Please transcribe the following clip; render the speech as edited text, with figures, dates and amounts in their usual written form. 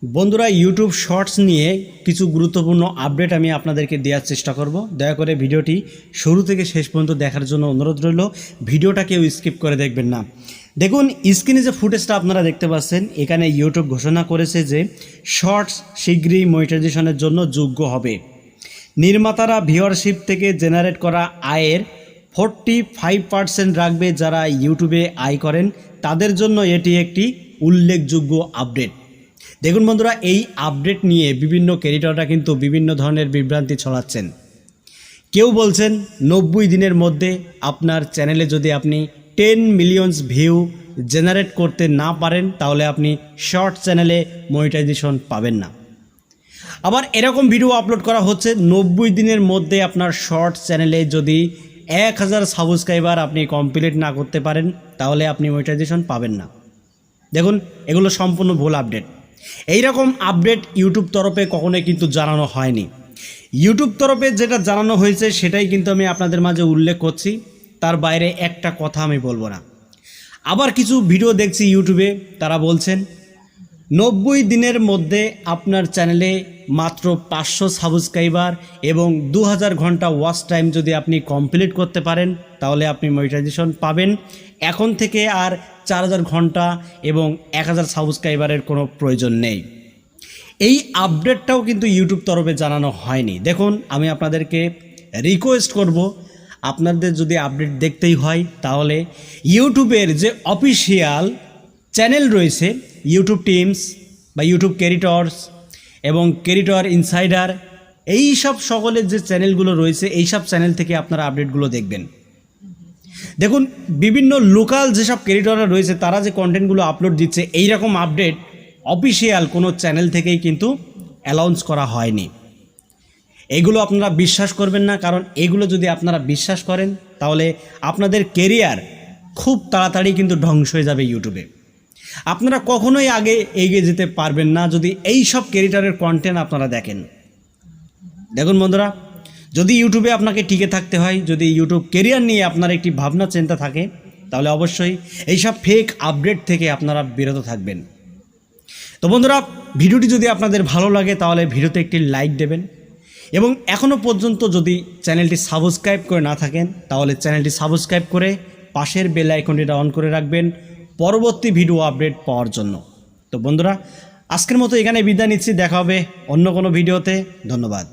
বন্ধুরা YouTube shorts নিয়ে কিছু গুরুত্বপূর্ণ আপডেট আমি আপনাদেরকে দেওয়ার চেষ্টা করব। দয়া করে ভিডিওটি শুরু থেকে শেষ পর্যন্ত দেখার জন্য অনুরোধ রইল। ভিডিওটা কেউ স্কিপ করে দেখবেন না। দেখুন স্ক্রিনে যে ফুটেজটা আপনারা দেখতে পাচ্ছেন, এখানে ইউটিউব ঘোষণা করেছে যে শর্টস শীঘ্রই মনিটাইজেশনের জন্য যোগ্য হবে। নির্মাতারা ভিউয়ারশিপ থেকে জেনারেট করা আয়ের 45% রাখবে যারা ইউটিউবে আয় করেন, তাদের জন্য এটি একটি উল্লেখযোগ্য আপডেট। দেখুন বন্ধুরা, এই আপডেট নিয়ে বিভিন্ন ক্রিয়েটররা কিন্তু বিভিন্ন ধরনের বিভ্রান্তি ছড়াচ্ছেন। কেউ বলছেন 90 দিনের মধ্যে আপনার চ্যানেলে যদি আপনি 10 মিলিয়ন ভিউ জেনারেট করতে না পারেন তাহলে আপনি শর্ট চ্যানেলে মনিটাইজেশন পাবেন না। আবার এরকম ভিডিও আপলোড করা হচ্ছে 90 দিনের মধ্যে আপনার শর্ট চ্যানেলে যদি 1000 সাবস্ক্রাইবার আপনি কমপ্লিট না করতে পারেন তাহলে আপনি মনিটাইজেশন পাবেন না। দেখুন এগুলো সম্পূর্ণ ভুল আপডেট। এই রকম আপডেট ইউটিউব তরফে কখনোই কিন্তু জানানো হয়নি। ইউটিউব তরফে যেটা জানানো হয়েছে সেটাই কিন্তু আমি আপনাদের মাঝে উল্লেখ করছি, তার বাইরে একটা কথা আমি বলবো না। আবার কিছু ভিডিও দেখছি ইউটিউবে, তারা বলছেন 90 দিনের মধ্যে আপনার চ্যানেলে মাত্র 500 সাবস্ক্রাইবার এবং 2000 ঘন্টা ওয়াচ টাইম যদি আপনি কমপ্লিট করতে পারেন তাহলে আপনি মনিটাইজেশন পাবেন। এখন থেকে আর 4000 ঘন্টা এবং 1000 সাবস্ক্রাইবারের কোনো প্রয়োজন নেই। এই আপডেটটাও কিন্তু ইউটিউব তরফে জানানো হয়নি। দেখুন আমি আপনাদেরকে রিকোয়েস্ট করব, আপনাদের যদি আপডেট দেখতেই হয় তাহলে ইউটিউবের যে অফিসিয়াল চ্যানেল রয়েছে, ইউটিউব টিমস বা ইউটিউব ক্রিয়েটরস এবং ক্রিয়েটর ইনসাইডার, এই সব সকলের যে চ্যানেলগুলো রয়েছে এই সব চ্যানেল থেকে আপনারা আপডেটগুলো দেখবেন। দেখুন বিভিন্ন লোকাল যেসব ক্রিয়েটররা রয়েছে তারা যে কন্টেন্টগুলো আপলোড দিচ্ছে, এই রকম আপডেট অফিসিয়াল কোনো চ্যানেল থেকেই কিন্তু অ্যানাউন্স করা হয়নি। এগুলো আপনারা বিশ্বাস করবেন না, কারণ এগুলো যদি আপনারা বিশ্বাস করেন তাহলে আপনাদের কেরিয়ার খুব তাড়াতাড়ি কিন্তু ধ্বংস হয়ে যাবে ইউটিউবে। আপনারা কখনোই আগে এগিয়ে যেতে পারবেন না যদি এই সব ক্রিয়েটরের কন্টেন্ট আপনারা দেখেন। দেখুন বন্ধুরা, যদি ইউটিউবে আপনাকে টিকে থাকতে হয়, যদি ইউটিউব কেরিয়ার নিয়ে আপনার একটি ভাবনা চিন্তা থাকে, তাহলে অবশ্যই এইসব ফেক আপডেট থেকে আপনারা বিরত থাকবেন। তো বন্ধুরা, ভিডিওটি যদি আপনাদের ভালো লাগে তাহলে ভিডিওতে একটি লাইক দেবেন এবং এখনও পর্যন্ত যদি চ্যানেলটি সাবস্ক্রাইব করে না থাকেন তাহলে চ্যানেলটি সাবস্ক্রাইব করে পাশের বেল আইকনটিটা অন করে রাখবেন পরবর্তী ভিডিও আপডেট পাওয়ার জন্য। তো বন্ধুরা, আজকের মতো এখানে বিদায় নিচ্ছি, দেখা হবে অন্য কোনো ভিডিওতে। ধন্যবাদ।